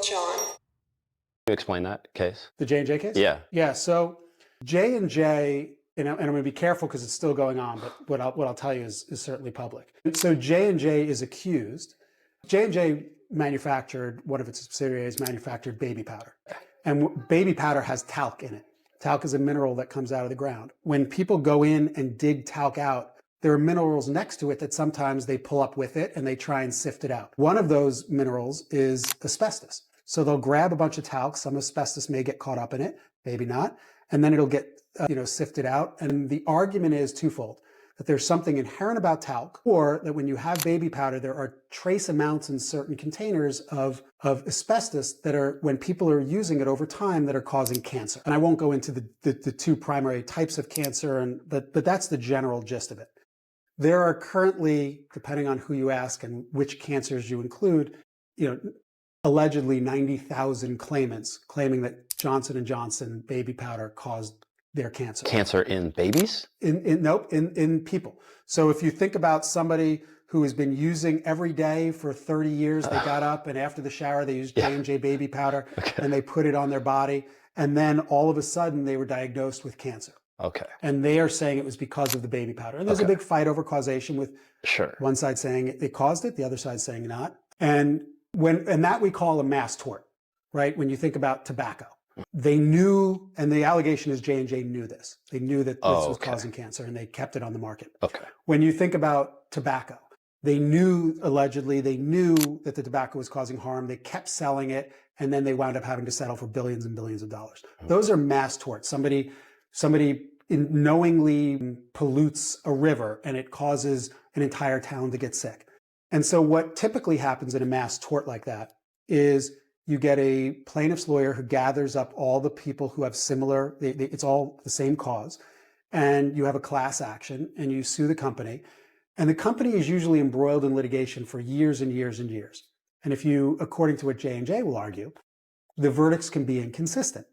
John. Can you explain that case? The J&J case? Yeah. Yeah, so J&J, and I'm going to be careful because it's still going on, but what I'll tell you is certainly public. So J&J is accused. J&J manufactured, one of its subsidiaries manufactured baby powder. And baby powder has talc in it. Talc is a mineral that comes out of the ground. When people go in and dig talc out, there are minerals next to it that sometimes they pull up with it and they try and sift it out. One of those minerals is asbestos. So they'll grab a bunch of talc, some asbestos may get caught up in it, maybe not, and then it'll get sifted out. And the argument is twofold, that there's something inherent about talc, or that when you have baby powder, there are trace amounts in certain containers of asbestos that are, when people are using it over time, that are causing cancer. And I won't go into the two primary types of cancer, but that's the general gist of it. There are currently, depending on who you ask and which cancers you include, allegedly 90,000 claimants claiming that Johnson & Johnson baby powder caused their cancer. Cancer in babies? In people. So if you think about somebody who has been using every day for 30 years, they got up and after the shower, they used J&J baby powder and they put it on their body. And then all of a sudden they were diagnosed with cancer. Okay. And they are saying it was because of the baby powder. And there's a big fight over causation with one side saying it caused it, the other side saying not. And that we call a mass tort, right? When you think about tobacco. They knew, and the allegation is J&J knew this. They knew that this was causing cancer and they kept it on the market. Okay. When you think about tobacco, they knew, allegedly, they knew that the tobacco was causing harm. They kept selling it and then they wound up having to settle for billions and billions of dollars. Those are mass torts. Somebody knowingly pollutes a river and it causes an entire town to get sick. And so what typically happens in a mass tort like that is you get a plaintiff's lawyer who gathers up all the people who have similar, it's all the same cause, and you have a class action and you sue the company. And the company is usually embroiled in litigation for years and years and years. And if you, according to what J&J will argue, the verdicts can be inconsistent.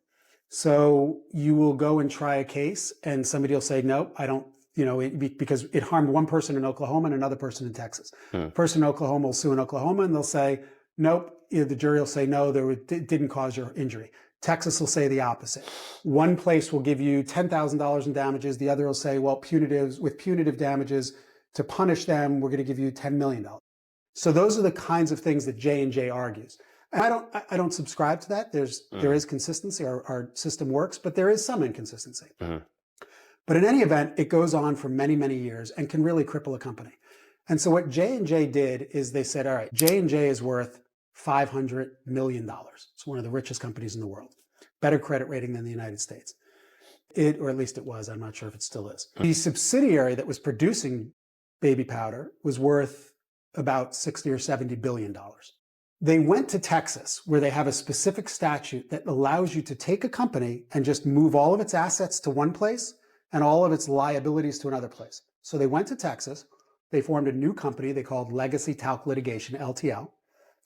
So you will go and try a case and somebody will say, nope, I don't, because it harmed one person in Oklahoma and another person in Texas. Person in Oklahoma will sue in Oklahoma and they'll say, nope, the jury will say, no, it didn't cause your injury. Texas will say the opposite. One place will give you $10,000 in damages. The other will say, well, with punitive damages to punish them, we're going to give you $10 million. So those are the kinds of things that J&J argues. And I don't subscribe to that. There is consistency. Our system works, but there is some inconsistency. But in any event, it goes on for many, many years and can really cripple a company. And so what J&J did is they said, all right, J&J is worth $500 million. It's one of the richest companies in the world. Better credit rating than the United States. Or at least it was. I'm not sure if it still is. The subsidiary that was producing baby powder was worth about $60 or $70 billion. They went to Texas, where they have a specific statute that allows you to take a company and just move all of its assets to one place and all of its liabilities to another place. So they went to Texas. They formed a new company they called Legacy Talc Litigation, LTL,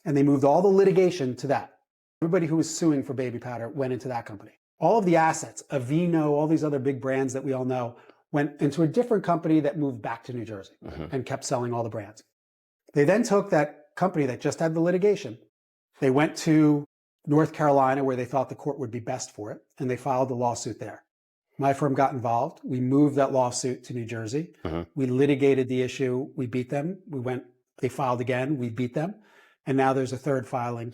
and they moved all the litigation to that. Everybody who was suing for baby powder went into that company. All of the assets, Aveeno, all these other big brands that we all know, went into a different company that moved back to New Jersey and kept selling all the brands. They then took that company that just had the litigation. They went to North Carolina, where they thought the court would be best for it, and they filed the lawsuit there. My firm got involved. We moved that lawsuit to New Jersey. We litigated the issue. We beat them. They filed again. We beat them. And now there's a third filing.